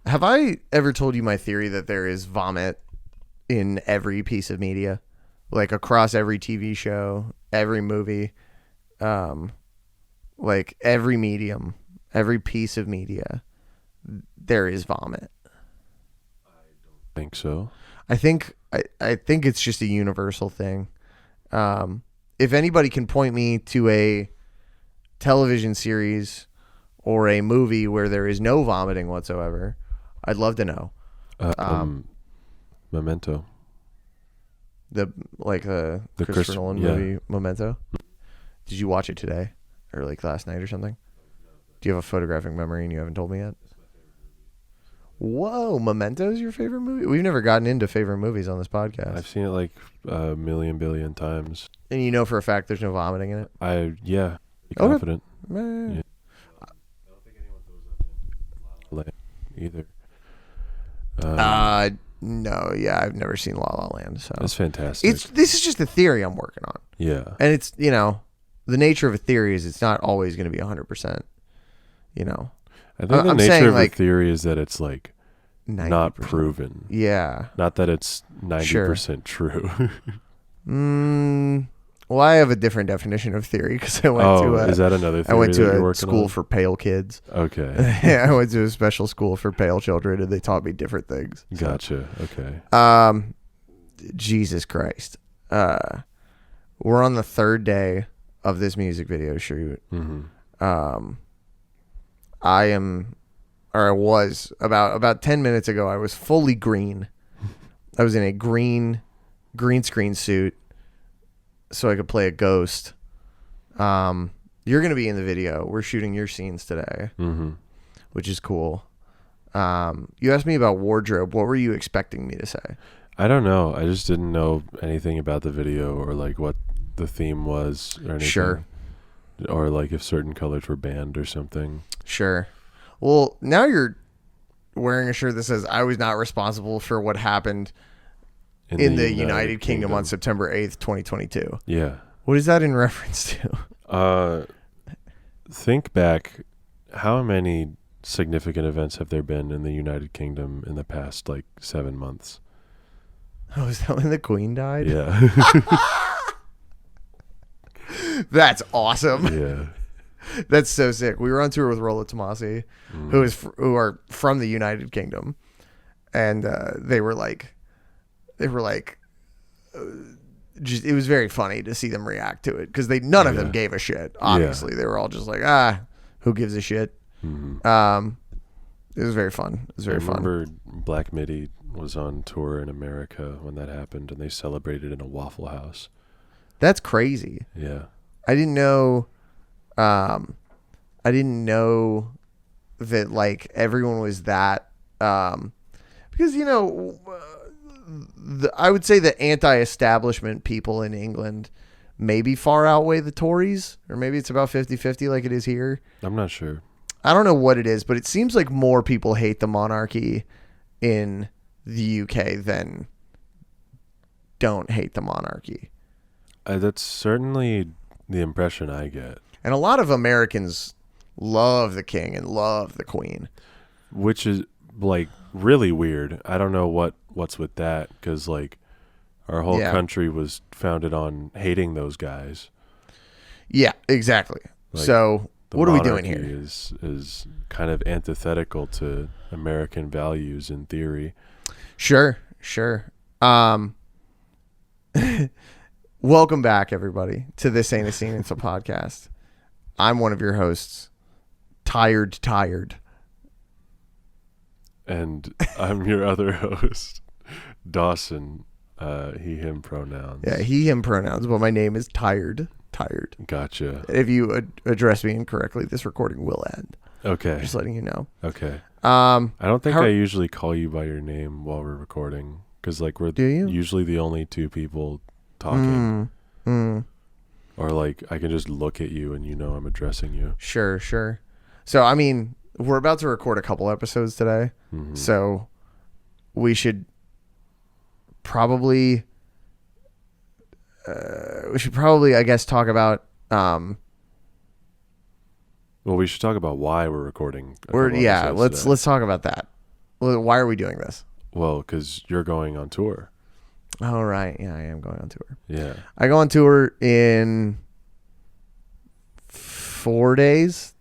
Have I ever told you my theory that there is vomit in every piece of media? Like across every TV show, every movie, like every medium, every piece of media, there is vomit. Think so. I think it's just a universal thing. If anybody can point me to a television series or a movie where there is no vomiting whatsoever, I'd love to know. Memento. The Christopher Nolan movie Memento. Did you watch it today or like last night or something? Do you have a photographic memory and you haven't told me yet? Whoa, Memento is your favorite movie? We've never gotten into favorite movies on this podcast. I've seen it like a million billion times. And you know for a fact there's no vomiting in it? Be confident. Okay. Yeah. I don't think anyone throws up in either. No, yeah, I've never seen La La Land, so it's fantastic. This is just a theory I'm working on. Yeah. And it's, the nature of a theory is it's not always going to be 100%, I think the nature of a theory is that it's like 90%. Not proven. Yeah. Not that it's 90% true. Well, I have a different definition of theory because I went to is that another theory? I went to a school for pale kids. Okay. Yeah, I went to a special school for pale children, and they taught me different things. So. Gotcha. Okay. Jesus Christ. We're on the third day of this music video shoot. Mm-hmm. I was about 10 minutes ago. I was fully green. I was in a green screen suit, so I could play a ghost. You're gonna be in the video. We're shooting your scenes today, which is cool. You asked me about wardrobe. What were you expecting me to say? I don't know. I just didn't know anything about the video or like what the theme was or anything. Sure. Or like if certain colors were banned or something. Sure. Well, now you're wearing a shirt that says I was not responsible for what happened in the United Kingdom on September 8th, 2022. Yeah. What is that in reference to? Think back. How many significant events have there been in the United Kingdom in the past, 7 months? Oh, is that when the Queen died? Yeah. That's awesome. Yeah. That's so sick. We were on tour with Rollo Tomasi, who are from the United Kingdom, and they were like, just it was very funny to see them react to it because none of them gave a shit. Obviously, they were all just like, who gives a shit? Mm-hmm. It was very fun. I remember Black Midi was on tour in America when that happened, and they celebrated in a Waffle House. That's crazy. Yeah, I didn't know. I didn't know that everyone was that because I would say the anti-establishment people in England maybe far outweigh the Tories, or maybe it's about 50-50 like it is here. I'm not sure. I don't know what it is, but it seems like more people hate the monarchy in the UK than don't hate the monarchy. That's certainly the impression I get. And a lot of Americans love the king and love the queen. Which is really weird. I don't know what's with that because our whole country was founded on hating those guys. Yeah, exactly. So what are we doing here? Is kind of antithetical to American values in theory. Sure. Welcome back, everybody, to This Ain't a Scene, It's a Podcast. I'm one of your hosts, Tired. And I'm your other host, Dawson, he, him pronouns. Yeah, he, him pronouns, but my name is Tired. Gotcha. If you address me incorrectly, this recording will end. Okay. Just letting you know. Okay. I don't think I usually call you by your name while we're recording because we're usually the only two people talking. Or I can just look at you and I'm addressing you. Sure. So, I mean, we're about to record a couple episodes today. Mm-hmm. So we should probably, I guess, talk about... well, we should talk about why we're recording. Let's talk about that. Well, why are we doing this? Well, because you're going on tour. Oh, right. Yeah, I am going on tour. Yeah. I go on tour in 3 days.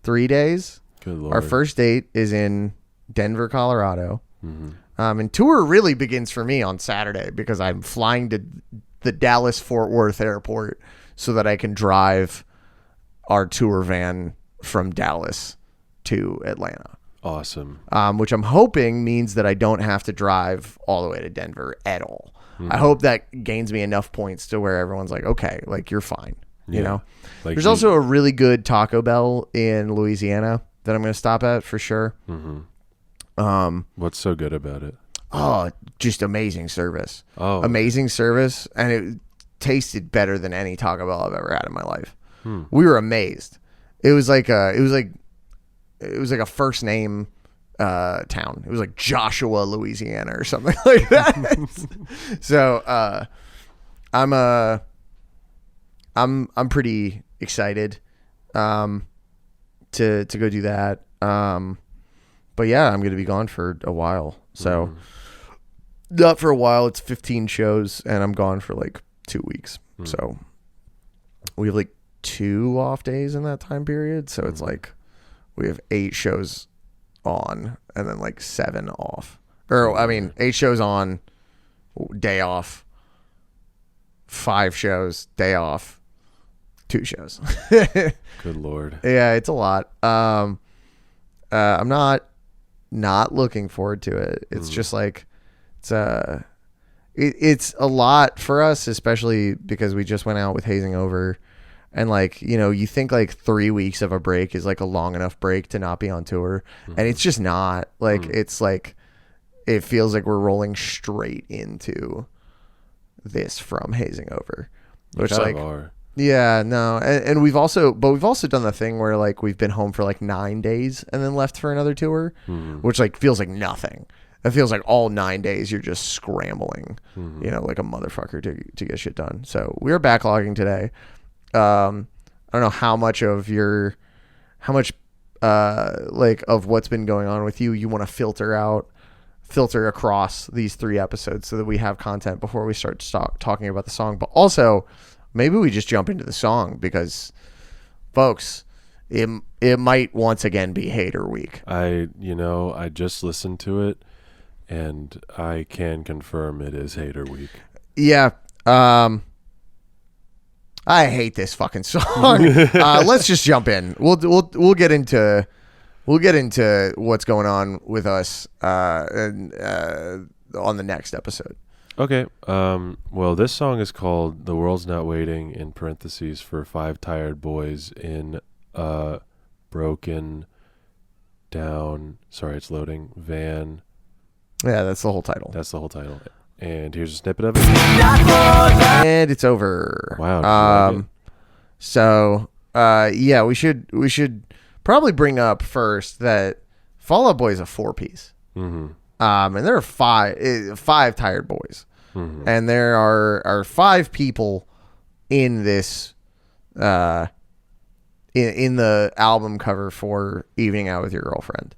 Good Lord. Our first date is in Denver, Colorado. Mm-hmm. And tour really begins for me on Saturday because I'm flying to the Dallas-Fort Worth airport so that I can drive our tour van from Dallas to Atlanta. Awesome. Which I'm hoping means that I don't have to drive all the way to Denver at all. Mm-hmm. I hope that gains me enough points to where everyone's like, okay, like you're fine. You know, like there's also a really good Taco Bell in Louisiana that I'm going to stop at for sure. Mm-hmm. What's so good about it? Oh, just amazing service. Amazing service. And it tasted better than any Taco Bell I've ever had in my life. We were amazed. It was like a first name town. It was like Joshua, Louisiana or something like that. So I'm pretty excited to go do that. But yeah, I'm going to be gone for a while. So not for a while. It's 15 shows and I'm gone for like 2 weeks. So we have like 2 off days in that time period. So it's like we have 8 shows on and then like 7 off. Or I mean 8 shows on, day off, 5 shows, day off, 2 shows. Good Lord. Yeah, it's a lot. I'm not looking forward to it. It's just like it's a lot for us, especially because we just went out with Hazing Over, and like, you know, you think like 3 weeks of a break is like a long enough break to not be on tour, and it's just not. Like it's like it feels like we're rolling straight into this from Hazing Over, which like are. Yeah, no, and we've also done the thing where like we've been home for like 9 days and then left for another tour, which like feels like nothing. It feels like all 9 days you're just scrambling, you know, like a motherfucker to get shit done. So we are backlogging today. I don't know how much like of what's been going on with you want to filter across these 3 episodes so that we have content before we start talking about the song, but also maybe we just jump into the song because, folks, it might once again be Hater Week. I just listened to it, and I can confirm it is Hater Week. Yeah. I hate this fucking song. Let's just jump in. We'll get into what's going on with us on the next episode. Okay. Well, this song is called "The World's Not Waiting" in parentheses for 5 tired boys in a broken down. Sorry, it's loading. Van. Yeah, that's the whole title. And here's a snippet of it. And it's over. Wow. Like so, yeah, we should probably bring up first that Fall Out Boy is a 4-piece. And there are 5 tired boys. And there are 5 people in this, in the album cover for Evening Out with Your Girlfriend.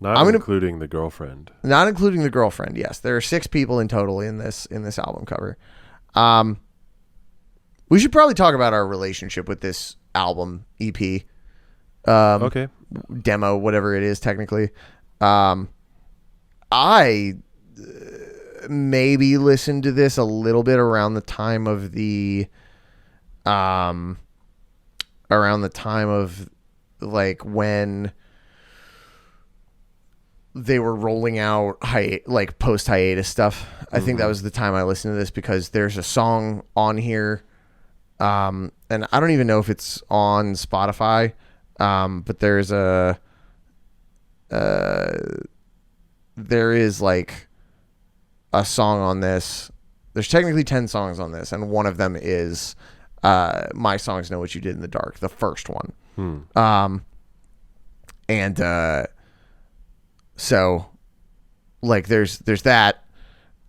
Not including the girlfriend. Not including the girlfriend. Yes, there are 6 people in total in this album cover. We should probably talk about our relationship with this album EP. Okay. Demo, whatever it is technically. I maybe listened to this a little bit around the time of like when they were rolling out like post hiatus stuff. I think that was the time I listened to this because there's a song on here, and I don't even know if it's on Spotify, but there is like a song on this. There's technically 10 songs on this, and one of them is My Songs Know What You Did in the Dark, the first one. So like there's that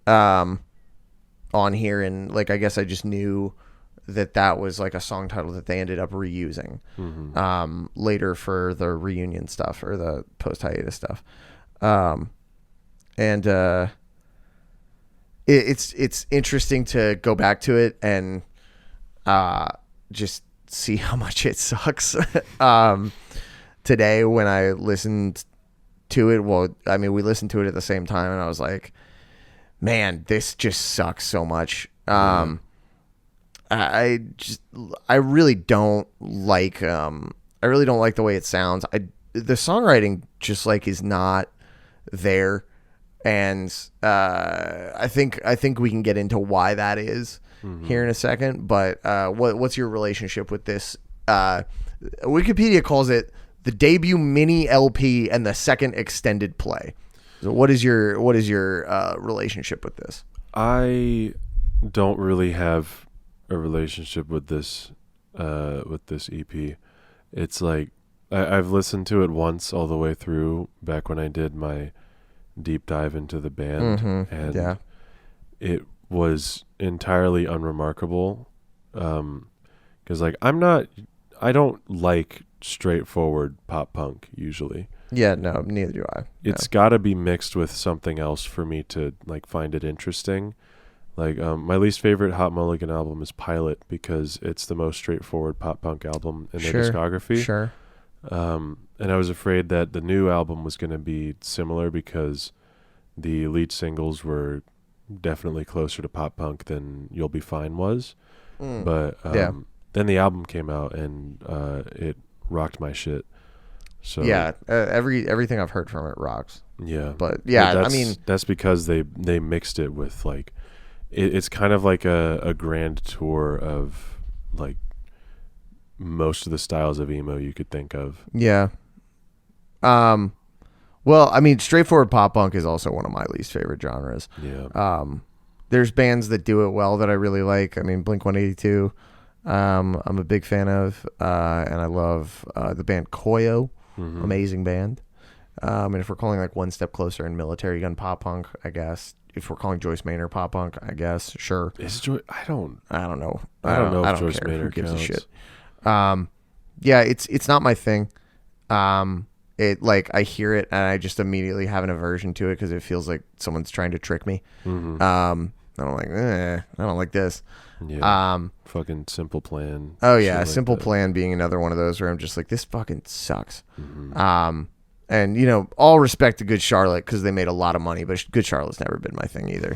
on here, and like I guess I just knew that was like a song title that they ended up reusing later for the reunion stuff or the post hiatus stuff. It's interesting to go back to it and just see how much it sucks. Today when I listened to it, well, I mean, we listened to it at the same time, and I was like, man, this just sucks so much. I really don't like the way it sounds. The songwriting just like is not there, and I think we can get into why that is here in a second. But what's your relationship with this? Wikipedia calls it the debut mini LP and the second extended play. So what is your relationship with this? I don't really have a relationship with this EP. It's like I've listened to it once all the way through back when I did my deep dive into the band, and it was entirely unremarkable. Because like I don't like straightforward pop punk usually. Yeah, no, neither do I. It's got to be mixed with something else for me to like find it interesting. Like my least favorite Hot Mulligan album is Pilot because it's the most straightforward pop punk album in their discography. Sure. And I was afraid that the new album was going to be similar because the lead singles were definitely closer to pop punk than You'll Be Fine was. But then the album came out and it rocked my shit. So yeah, everything I've heard from it rocks. Yeah, but yeah, I mean that's because they mixed it with like it's kind of like a grand tour of like most of the styles of emo you could think of. Yeah. Well, I mean, straightforward pop punk is also one of my least favorite genres. Yeah. There's bands that do it well that I really like. I mean, Blink-182. I'm a big fan of, and I love the band Koyo. Amazing band. And if we're calling like One Step Closer and Military Gun pop punk, I guess. If we're calling Joyce Maynard pop punk, I guess. Sure. I don't know. I don't know if Joyce Maynard gives a shit. Yeah, it's not my thing. It like I hear it and I just immediately have an aversion to it because it feels like someone's trying to trick me. I don't like this. Yeah. Fucking Simple Plan. Oh yeah, Simple Plan being another one of those where I'm just like, this fucking sucks. And you know, all respect to Good Charlotte because they made a lot of money, but Good Charlotte's never been my thing either.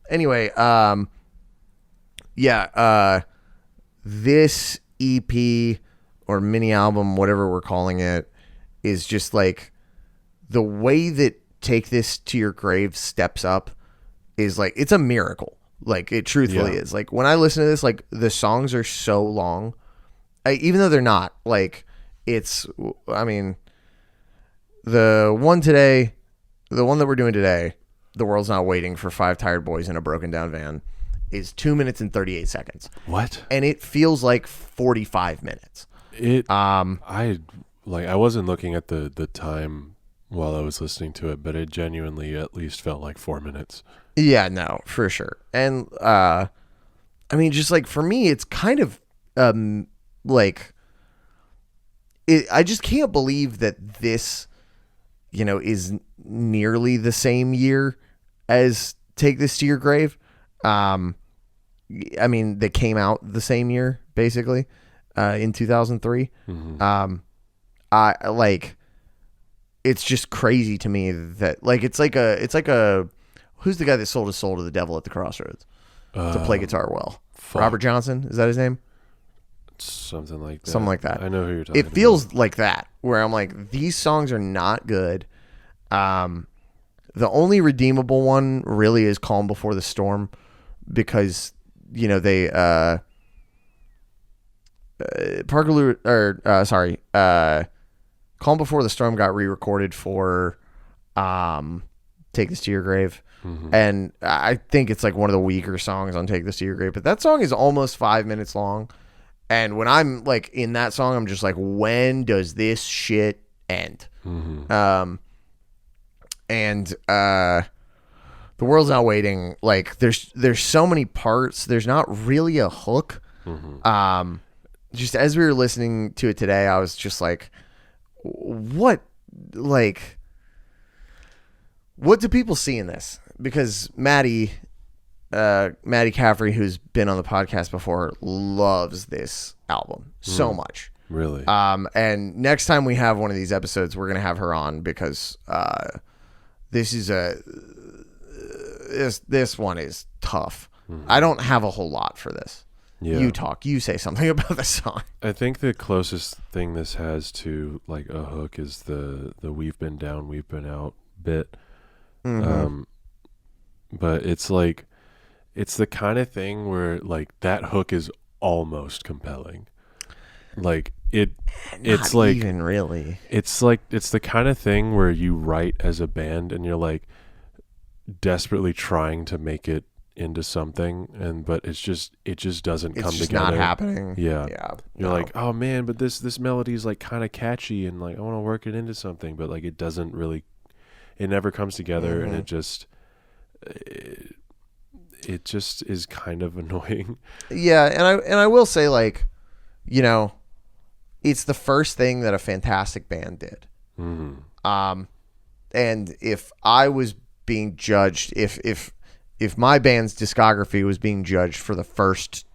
Anyway, this EP or mini album, whatever we're calling it, is just like the way that Take This to Your Grave steps up is like, it's a miracle. Like it truthfully is. Like when I listen to this, like the songs are so long, even though they're not like I mean, the one that we're doing today, The World's Not Waiting for Five Tired Boys in a Broken Down Van, is 2 minutes and 38 seconds. What? And it feels like 45 minutes. I wasn't looking at the time while I was listening to it, but it genuinely at least felt like 4 minutes. Yeah, no, for sure. And I mean, just like for me, it's kind of like I just can't believe that this, you know, is nearly the same year as Take This to Your Grave. I mean, they came out the same year, basically, in 2003. I like, it's just crazy to me that like it's like a who's the guy that sold his soul to the devil at the crossroads to play guitar well? Robert Johnson, is that his name? Something like that. I know who you're talking about. It feels like that, where I'm like, these songs are not good. The only redeemable one really is Calm Before the Storm, because, you know, they Calm Before the Storm got re-recorded for Take This to Your Grave. And I think it's like one of the weaker songs on Take This to Your Grave, but that song is almost 5 minutes long. And when I'm like in that song, I'm just like, when does this shit end? the world's not waiting. Like there's so many parts. There's not really a hook. Mm-hmm. Just as we were listening to it today, I was just like, what do people see in this? Because Maddie Caffrey, who's been on the podcast before, loves this album so much. Really? And next time we have one of these episodes, we're gonna have her on because this one is tough. Mm-hmm. I don't have a whole lot for this. Yeah. You say something about the song. I think the closest thing this has to like a hook is the "We've been down, we've been out" bit. Mm-hmm. But it's like, it's the kind of thing where like that hook is almost compelling. Like it's like, even really. It's like, it's the kind of thing where you write as a band and you're like desperately trying to make it into something, but it just doesn't come together. It's not happening. Yeah. You're like, oh man, but this melody is like kind of catchy and like I want to work it into something, but like it doesn't really, it never comes together. Mm-hmm. And it just is kind of annoying. Yeah, and I will say, like, you know, it's the first thing that a fantastic band did. Mm-hmm. And if I was being judged, if my band's discography was being judged for the first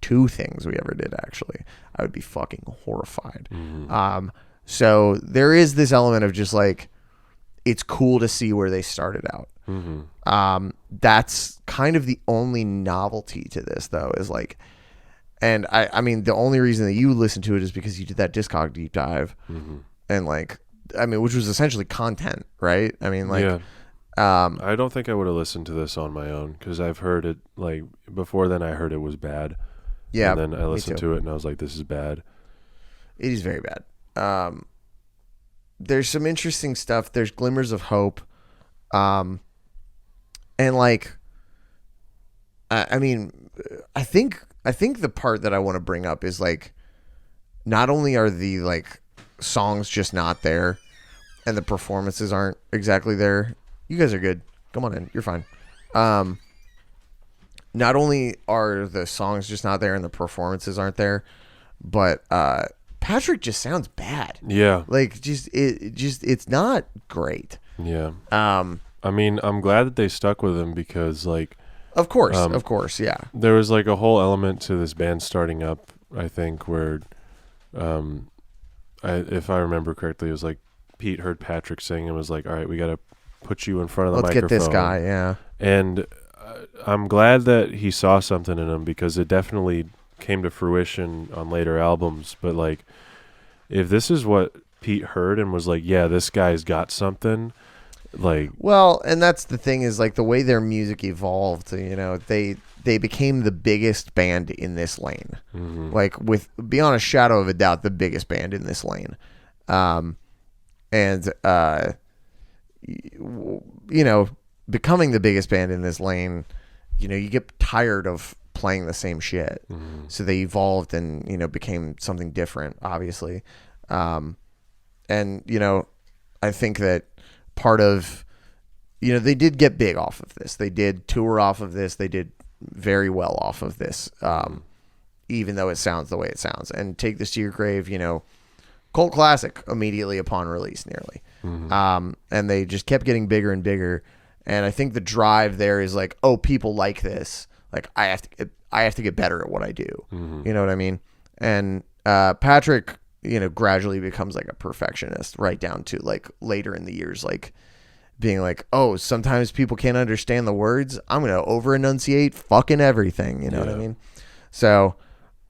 two things we ever did, actually, I would be fucking horrified. Mm-hmm. So there is this element of just like, it's cool to see where they started out. Mm-hmm. That's kind of the only novelty to this, though, is like, and I mean, the only reason that you listen to it is because you did that Discog deep dive. Mm-hmm. And like, I mean, which was essentially content, right? I mean, like, yeah. I don't think I would have listened to this on my own because I've heard it, like, before then I heard it was bad. Yeah. And then I listened to it and I was like, this is bad. It is very bad. There's some interesting stuff. There's glimmers of hope. And like, I mean, I think the part that I want to bring up is like, not only are the like songs just not there and the performances aren't exactly there. You guys are good. Come on in. You're fine. Not only are the songs just not there and the performances aren't there, but Patrick just sounds bad. Yeah. Like it's not great. Yeah. I mean, I'm glad that they stuck with him because like, of course, yeah. There was like a whole element to this band starting up, I think, where if I remember correctly, it was like Pete heard Patrick sing and was like, all right, we got to put you in front of the microphone. Let's get this guy, yeah. And I'm glad that he saw something in him because it definitely came to fruition on later albums. But like, if this is what Pete heard and was like, yeah, this guy's got something, like, well, and that's the thing is like the way their music evolved, you know, they became the biggest band in this lane. Mm-hmm. Like, with beyond a shadow of a doubt, the biggest band in this lane. You know, becoming the biggest band in this lane, you know, you get tired of playing the same shit. Mm-hmm. So they evolved and, you know, became something different, obviously. And, you know, I think that part of, you know, they did get big off of this. They did tour off of this. They did very well off of this, even though it sounds the way it sounds. And Take This to Your Grave, you know, cult classic immediately upon release, nearly. Mm-hmm. And they just kept getting bigger and bigger. And I think the drive there is like, oh, people like this. Like, I have to get better at what I do. Mm-hmm. You know what I mean? And Patrick, you know, gradually becomes like a perfectionist, right down to like later in the years, like being like, oh, sometimes people can't understand the words. I'm gonna over enunciate fucking everything. You know what I mean? So,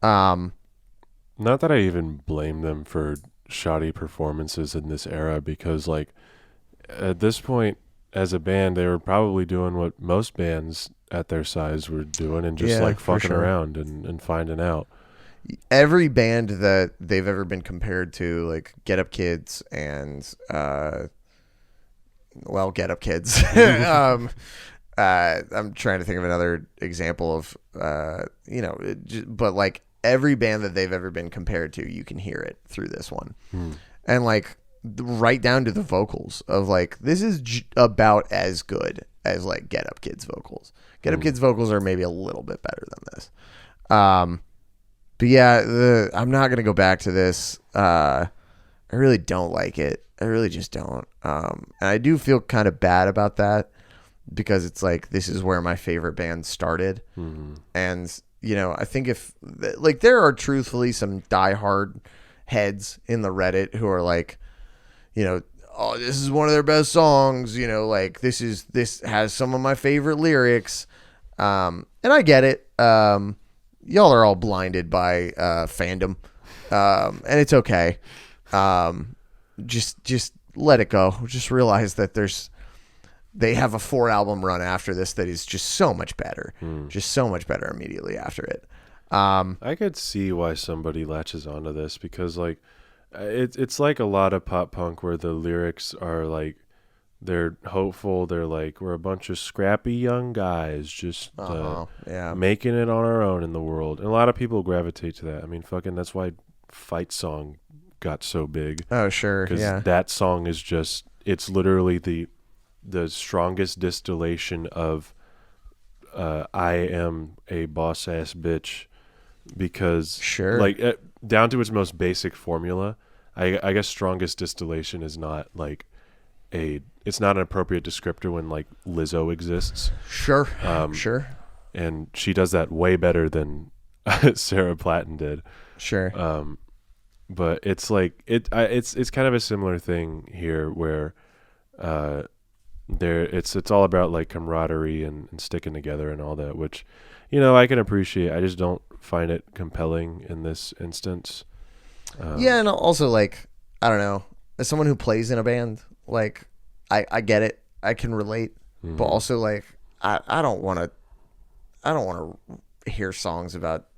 not that I even blame them for shoddy performances in this era, because like at this point as a band, they were probably doing what most bands at their size were doing and just like fucking around and finding out. Every band that they've ever been compared to, like Get Up Kids and Get Up Kids. I'm trying to think of another example of you know, but like every band that they've ever been compared to, you can hear it through this one. And like right down to the vocals of like, this is about as good as like Get Up Kids vocals. Get Up Kids vocals are maybe a little bit better than this. But yeah, I'm not gonna go back to this. I really don't like it. I really just don't. And I do feel kind of bad about that because it's like this is where my favorite band started, and I think if like there are truthfully some diehard heads in the Reddit who are like, oh, this is one of their best songs. Like this has some of my favorite lyrics, and I get it. Y'all are all blinded by fandom, and it's okay. Just let it go. Just realize that they have a 4-album run after this that is just so much better. Just so much better immediately after it. I could see why somebody latches onto this because like it's like a lot of pop punk where the lyrics are like they're hopeful. They're like, we're a bunch of scrappy young guys just making it on our own in the world. And a lot of people gravitate to that. I mean, fucking that's why Fight Song got so big. Oh, sure. Because that song is just, it's literally the strongest distillation of I am a boss ass bitch because like down to its most basic formula. I guess strongest distillation is not like it's not an appropriate descriptor when like Lizzo exists. Sure. Sure. And she does that way better than Sarah Platten did. Sure. But it's like it's kind of a similar thing here where it's all about like camaraderie and sticking together and all that, which I can appreciate. I just don't find it compelling in this instance. And also like I don't know, as someone who plays in a band, like I get it, I can relate, but also like I don't want to hear songs about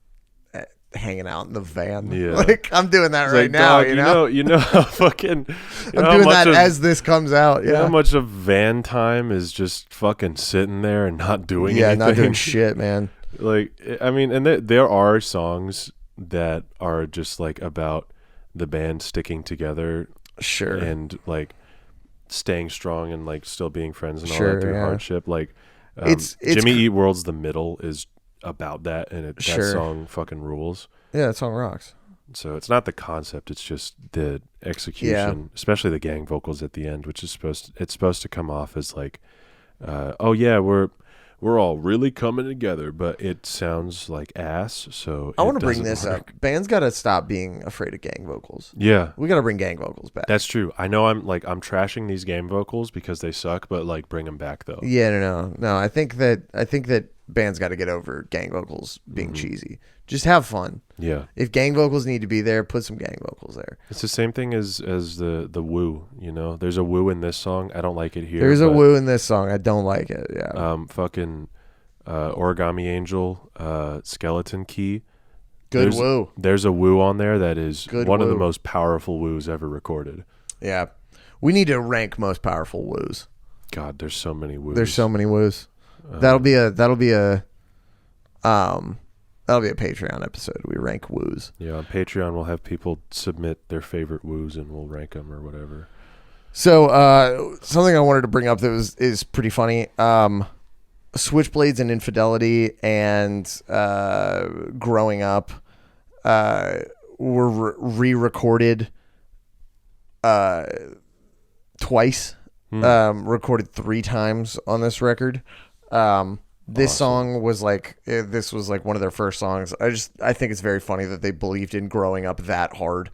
hanging out in the van. Like I'm doing that right now. Dog, you know how fucking I'm doing that as this comes out. You know how much of van time is just fucking sitting there and not doing anything. Not doing shit, man. Like I mean, and there are songs that are just like about the band sticking together, sure, and like staying strong and like still being friends and all that through hardship. Like it's Jimmy Eat World's The Middle is about that, and that song fucking rules. Yeah, that song rocks. So it's not the concept; it's just the execution, especially the gang vocals at the end, which is supposed to come off as like, oh yeah, we're all really coming together, but it sounds like ass. So I want to bring this up. Bands got to stop being afraid of gang vocals. Yeah, we got to bring gang vocals back. That's true. I know I'm trashing these gang vocals because they suck, but like bring them back though. Yeah, no. I think that bands got to get over gang vocals being cheesy. Just have fun. Yeah. If gang vocals need to be there, put some gang vocals there. It's the same thing as the woo, There's a woo in this song. I don't like it here. There's a woo in this song. I don't like it. Yeah. Fucking Origami Angel, Skeleton Key. Good woo. There's a woo on there that is one of the woo. most powerful woos ever recorded. Yeah. We need to rank most powerful woos. God, there's so many woos. There's so many woos. That'll be a Patreon episode. We rank woos. Yeah, on Patreon we'll have people submit their favorite woos and we'll rank them or whatever. So something I wanted to bring up that is pretty funny. Switchblades and Infidelity and Growing Up were re-recorded twice. Recorded 3 times on this record. This song was like one of their first songs. I think it's very funny that they believed in Growing Up that hard.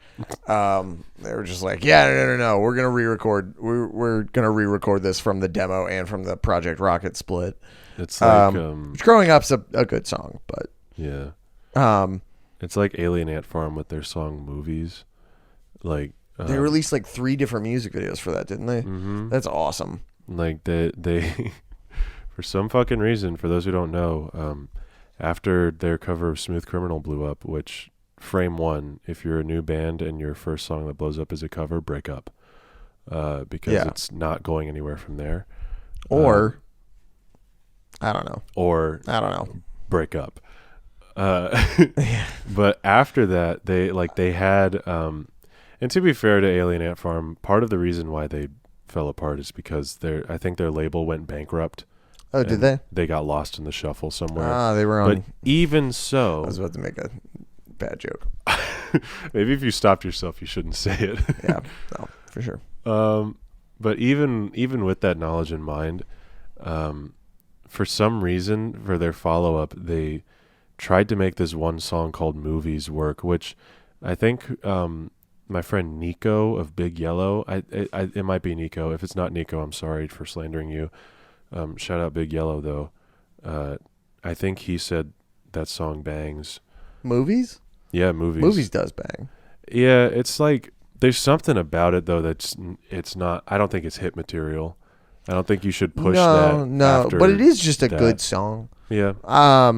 They were just like, no, we're gonna re-record. We're gonna re-record this from the demo and from the Project Rocket split. It's like Growing Up's a good song, but yeah, it's like Alien Ant Farm with their song Movies. Like they released like 3 different music videos for that, didn't they? Mm-hmm. That's awesome. Like they for some fucking reason, for those who don't know, after their cover of Smooth Criminal blew up, which frame 1, if you're a new band and your first song that blows up is a cover, break up. Because it's not going anywhere from there. Or I don't know. Break up. But after that, they had and to be fair to Alien Ant Farm, part of the reason why they fell apart is because I think their label went bankrupt Oh, did they? They got lost in the shuffle somewhere. They were on. But even so, I was about to make a bad joke. Maybe if you stopped yourself, you shouldn't say it. Yeah, no, for sure. But even with that knowledge in mind, for some reason, for their follow-up, they tried to make this one song called Movies work, which I think my friend Nico of Big Yellow, it might be Nico. If it's not Nico, I'm sorry for slandering you. Shout out Big Yellow, though. I think he said that song bangs. Movies? Yeah, Movies. Movies does bang. Yeah, it's like there's something about it, though, it's not. I don't think it's hit material. I don't think you should push that. No, but it is just a good song. Yeah.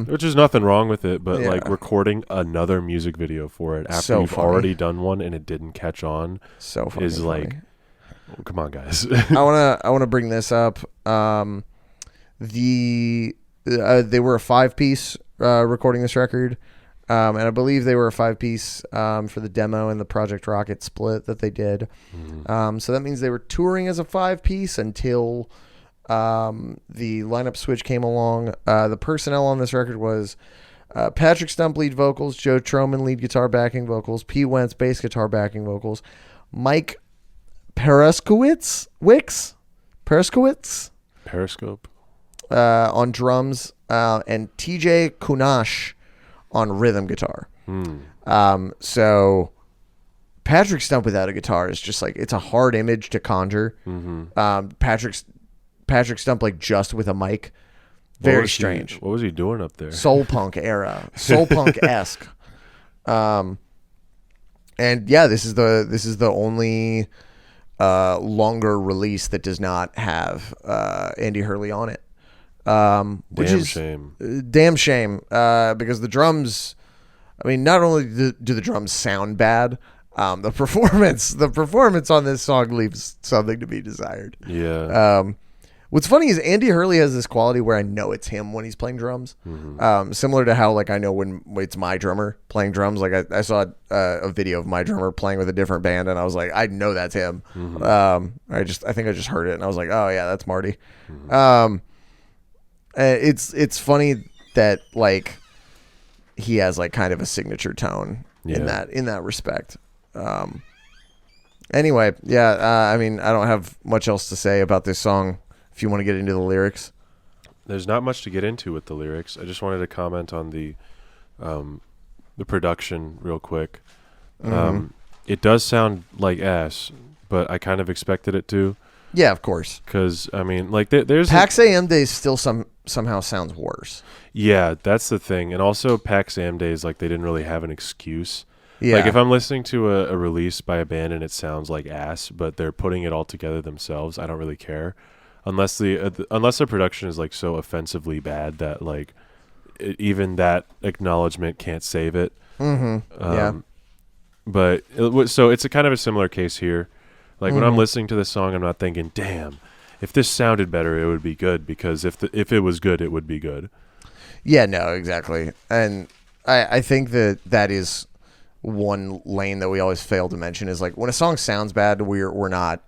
Which is nothing wrong with it, but like recording another music video for it after you've already done one and it didn't catch on is like, come on, guys. I wanna bring this up. They were a 5-piece recording this record. And I believe they were a 5-piece for the demo and the Project Rocket split that they did. Mm-hmm. So that means they were touring as a 5-piece until the lineup switch came along. The personnel on this record was Patrick Stump lead vocals, Joe Troman lead guitar backing vocals, Pete Wentz bass guitar backing vocals, Mike Periscope on drums, and TJ Kunash on rhythm guitar. So Patrick Stump without a guitar is just like, it's a hard image to conjure. Mm-hmm. Patrick Stump like just with a mic, very strange. What was he doing up there? Soul punk era, soul punk esque. And yeah, this is the only longer release that does not have Andy Hurley on it. Which is damn shame, because the drums, I mean, not only do the drums sound bad, the performance on this song leaves something to be desired. Yeah. What's funny is Andy Hurley has this quality where I know it's him when he's playing drums. Mm-hmm. Similar to how like I know when it's my drummer playing drums. Like I saw a video of my drummer playing with a different band, and I was like, I know that's him. Mm-hmm. I think I just heard it, and I was like, oh yeah, that's Marty. Mm-hmm. It's funny that like he has like kind of a signature tone in that respect. Anyway, yeah. I mean, I don't have much else to say about this song. If you want to get into the lyrics, there's not much to get into with the lyrics. I just wanted to comment on the production real quick. Mm-hmm. It does sound like ass, but I kind of expected it to. Yeah, of course. Because I mean, like there's PAX AM Days still somehow sounds worse. Yeah, that's the thing. And also PAX AM Days, like they didn't really have an excuse. Yeah. Like if I'm listening to a release by a band and it sounds like ass, but they're putting it all together themselves, I don't really care. Unless the production is like so offensively bad that like even that acknowledgement can't save it. Mm-hmm. Yeah. But so it's a kind of a similar case here. Like when I'm listening to this song, I'm not thinking, "Damn, if this sounded better, it would be good." Because if it was good, it would be good. Yeah. No. Exactly. And I think that is one lane that we always fail to mention is like when a song sounds bad, we're not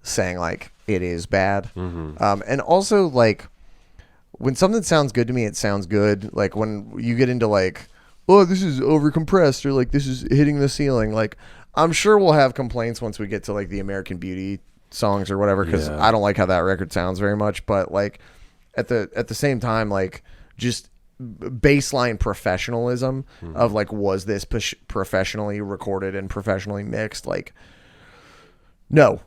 saying like it is bad. Mm-hmm. And also like when something sounds good to me, it sounds good. Like when you get into like, oh, this is over compressed or like this is hitting the ceiling. Like I'm sure we'll have complaints once we get to like the American Beauty songs or whatever, because I don't like how that record sounds very much. But like at the same time, like just baseline professionalism of like, was this professionally recorded and professionally mixed? Like, no.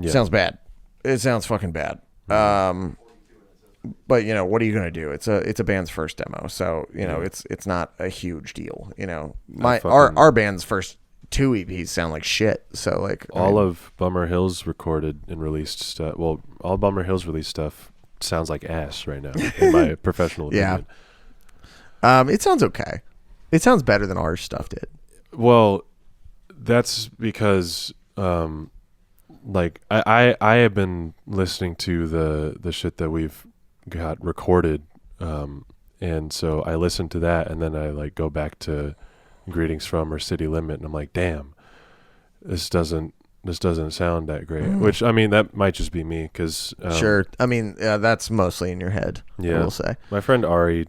Sounds bad. It sounds fucking bad. But you know, what are you gonna do? It's a band's first demo, so you know it's not a huge deal. You know, our band's first 2 EPs sound like shit. So like all of Bummer Hills recorded and released stuff. Well, all Bummer Hills released stuff sounds like ass right now, in my professional opinion. Yeah. It sounds okay. It sounds better than our stuff did. Well, that's because like I have been listening to the shit that we've got recorded, and so I listen to that and then I like go back to Greetings From or City Limit and I'm like, damn, this doesn't this doesn't sound that great. Which, I mean, that might just be me because... sure. I mean, that's mostly in your head, I will say. My friend Ari,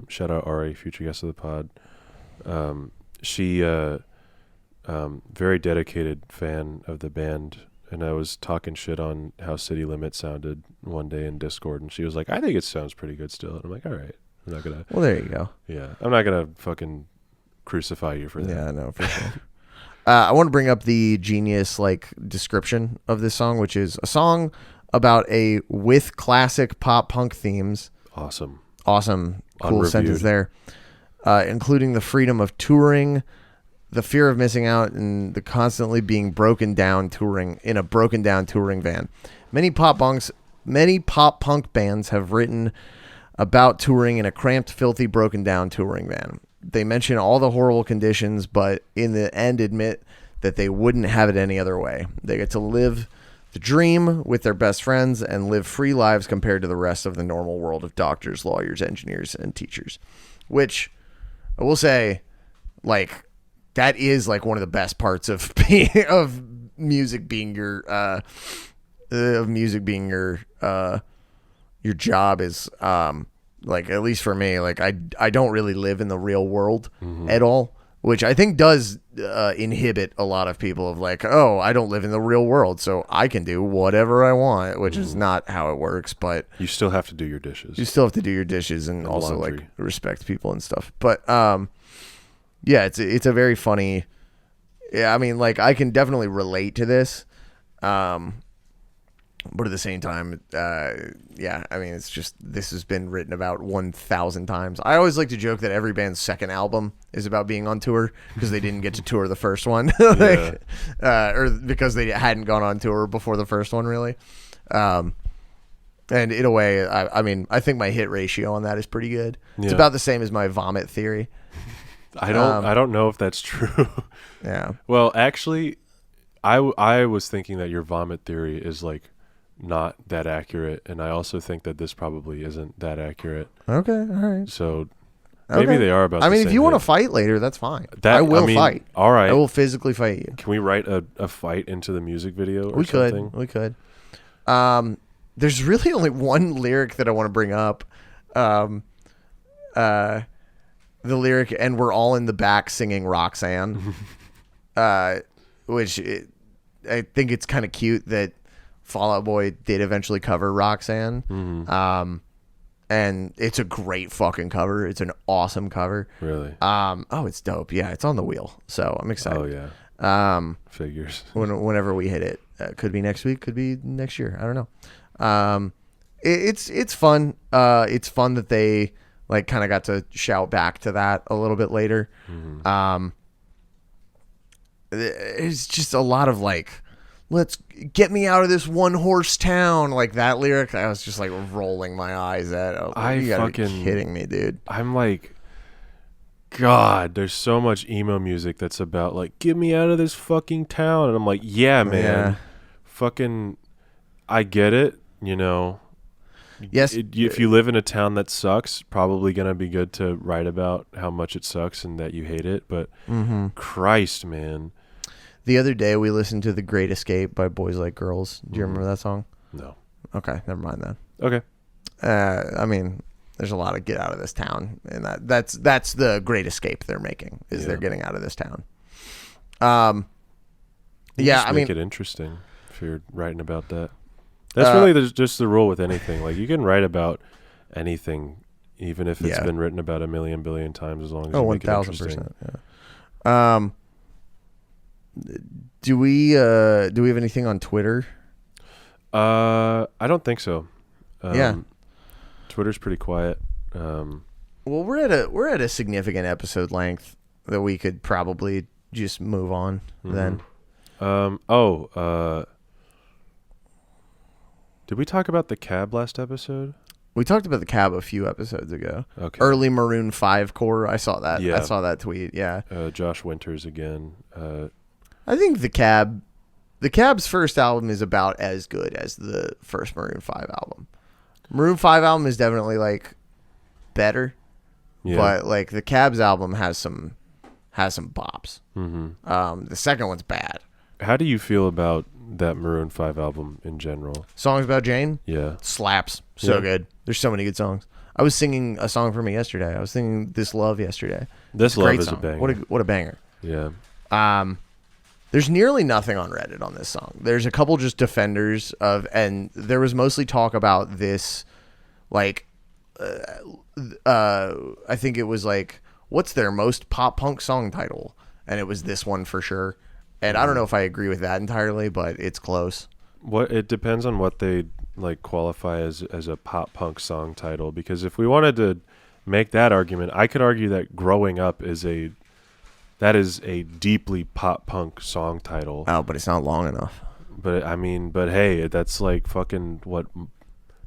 shout out Ari, future guest of the pod, she, very dedicated fan of the band, and I was talking shit on how City Limit sounded one day in Discord, and she was like, I think it sounds pretty good still. And I'm like, all right. I'm not going to... Well, there you go. Yeah. I'm not going to fucking crucify you for that. Yeah, no, for sure. I want to bring up the genius description of this song, which is a song about with classic pop punk themes. Awesome. Cool Unreviewed. sentence there. Including the freedom of touring, the fear of missing out, and the constantly being broken down touring in a broken down touring van. Many pop punk bands have written about touring in a cramped, filthy, broken down touring van. They mention all the horrible conditions, but in the end admit that they wouldn't have it any other way. They get to live the dream with their best friends and live free lives compared to the rest of the normal world of doctors, lawyers, engineers, and teachers. Which I will say, that is one of the best parts of music being your your job is at least for me, I don't really live in the real world at all, which I think does inhibit a lot of people of I don't live in the real world, so I can do whatever I want, which is not how it works. But you still have to do your dishes. You still have to do your dishes and also laundry. Respect people and stuff. But yeah, it's a very funny. Yeah, I mean, I can definitely relate to this. But at the same time, yeah, I mean, it's just, this has been written about 1,000 times. I always like to joke that every band's second album is about being on tour because they didn't get to tour the first one. Or because they hadn't gone on tour before the first one, really. And in a way, I mean, I think my hit ratio on that is pretty good. It's about the same as my vomit theory. I don't know if that's true. Yeah. Well, actually, I was thinking that your vomit theory is not that accurate, and I also think that this probably isn't that accurate. Okay, all right. So maybe they are about. I mean, if you want to fight later, that's fine. I will fight. All right, I will physically fight you. Can we write a fight into the music video? Or we something? We could. There's really only one lyric that I want to bring up. The lyric, and we're all in the back singing Roxanne, which I think it's kind of cute that Fall Out Boy did eventually cover Roxanne. Mm-hmm. And it's a great fucking cover. It's an awesome cover. Really? Oh, it's dope. Yeah, it's on the wheel. So I'm excited. Oh yeah. Figures. Whenever we hit it, could be next week, could be next year. I don't know. It's fun. It's fun that they kind of got to shout back to that a little bit later. Mm-hmm. It's just a lot of let's get me out of this one horse town. That lyric, I was just rolling my eyes at. You gotta be kidding me, dude. I'm God, there's so much emo music that's about get me out of this fucking town, and I'm yeah, man, yeah. Fucking, I get it. Yes. If you live in a town that sucks, probably gonna be good to write about how much it sucks and that you hate it. But Christ, man. The other day we listened to "The Great Escape" by Boys Like Girls. Do you remember that song? No. Okay, never mind then. Okay. I mean, there's a lot of get out of this town, and that's the great escape they're making is they're getting out of this town. Make it interesting if you're writing about that. That's really just the rule with anything. You can write about anything, even if it's been written about a million billion times, as long as you make it interesting. 1,000%. Yeah. Do we have anything on Twitter? I don't think so. Yeah. Twitter's pretty quiet. Well, we're at a significant episode length that we could probably just move on then. Did we talk about the cab last episode? We talked about the cab a few episodes ago. Okay. Early Maroon 5 core. I saw that. Yeah. I saw that tweet. Yeah. Josh Winters again. I think the Cab's first album is about as good as the first Maroon 5 album. Maroon 5 album is definitely better. Yeah. But the Cab's album has some bops. Mm-hmm. The second one's bad. How do you feel about that Maroon 5 album in general? Songs about Jane? Yeah. Slaps. So good. There's so many good songs. I was singing a song for me yesterday. I was singing This Love yesterday. This Love is a banger. What a banger. Yeah. There's nearly nothing on Reddit on this song. There's a couple just defenders of, and there was mostly talk about this, like, I think it was like, what's their most pop punk song title? And it was this one for sure. And I don't know if I agree with that entirely, but it's close. It depends on what they like qualify as a pop punk song title. Because if we wanted to make that argument, I could argue that Growing Up is a deeply pop punk song title. Oh, but it's not long enough. But hey, that's like fucking what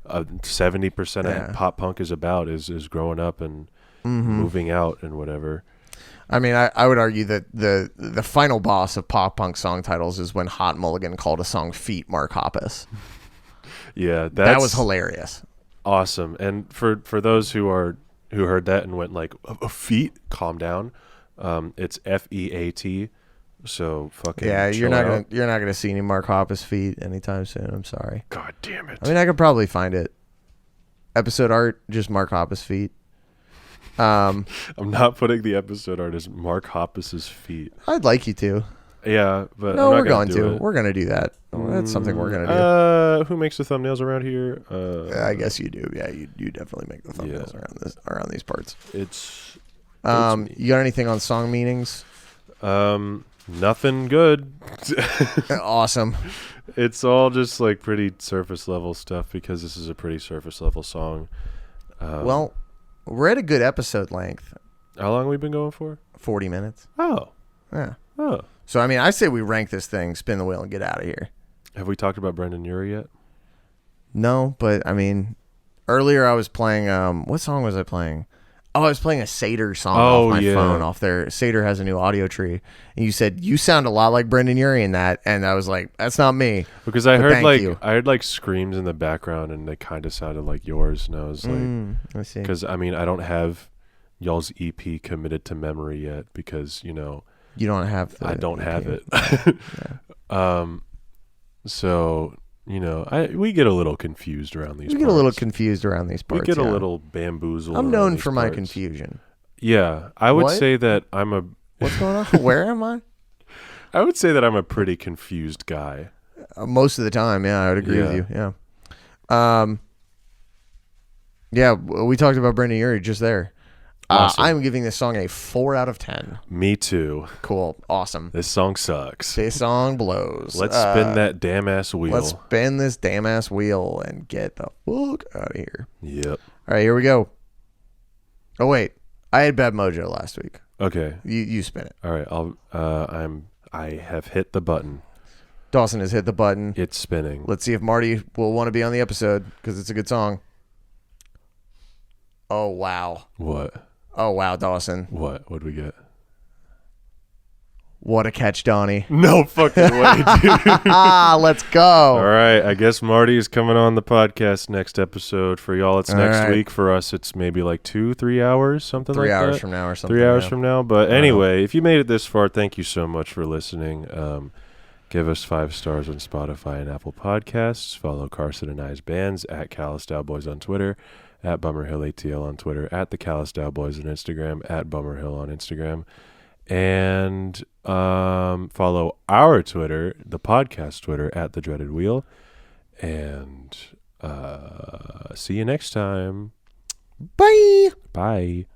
70% of pop punk is about is growing up and moving out and whatever. I mean, I would argue that the final boss of pop punk song titles is when Hot Mulligan called a song "Feet" Mark Hoppus. Yeah, that was hilarious. Awesome. And for those who heard that and went like, "Feet, calm down." It's FEAT. So fucking you're not gonna see any Mark Hoppus feet anytime soon. I'm sorry. God damn it. I mean, I could probably find it. Episode art, just Mark Hoppus feet. I'm not putting the episode art as Mark Hoppus's feet. I'd like you to. Yeah, but no, we're going to. We're gonna do that. That's something we're gonna do. Who makes the thumbnails around here? I guess you do. Yeah, you definitely make the thumbnails around these parts. It's you got anything on song meanings? Nothing good. Awesome. It's all just like pretty surface level stuff because this is a pretty surface level song. Well, we're at a good episode length. How long have we been going for? 40 minutes. Oh. Yeah. Oh. So, I mean, I say we rank this thing, spin the wheel, and get out of here. Have we talked about Brendon Urie yet? No, but, I mean, earlier I was playing, what song was I playing? Oh, I was playing a Seder song off my phone off there. Seder has a new audio tree. And you said, you sound a lot like Brendon Urie in that. And I was like, that's not me. Because I heard screams in the background and they kind of sounded like yours. And I was like, I see. Because, I mean, I don't have y'all's EP committed to memory yet because, you know. You don't have I don't EP. have it. Yeah. So, you know, we get a little confused around these parts. We get a little confused around these parts. We get a little bamboozled. I'm known for my confusion. Yeah. I would say that I'm a... What's going on? Where am I? I would say that I'm a pretty confused guy. Most of the time, yeah, I would agree with you. Yeah. Yeah, we talked about Brendon Urie just there. Awesome. I'm giving this song a 4 out of 10. Me too. Cool. Awesome. This song sucks. This song blows. Let's spin that damn ass wheel. Let's spin this damn ass wheel and get the fuck out of here. Yep. All right, here we go. Oh wait, I had bad mojo last week. Okay. You spin it. All right. I have hit the button. Dawson has hit the button. It's spinning. Let's see if Marty will want to be on the episode because it's a good song. Oh wow. What? Oh wow, Dawson. What'd we get? What a catch, Donnie. No fucking way, dude. Let's go. All right. I guess Marty is coming on the podcast next episode. For y'all, it's next week. For us, it's maybe like 2-3 hours, something like that. 3 hours from now or something. 3 hours from now. But anyway, if you made it this far, thank you so much for listening. Give us 5 stars on Spotify and Apple Podcasts. Follow Carson and I's bands at Callous Cowboys on Twitter, at Bummerhill ATL on Twitter, at the Callous Cowboys on Instagram, at Bummerhill on Instagram. And follow our Twitter, the podcast Twitter, at The Dreaded Wheel. And see you next time. Bye. Bye.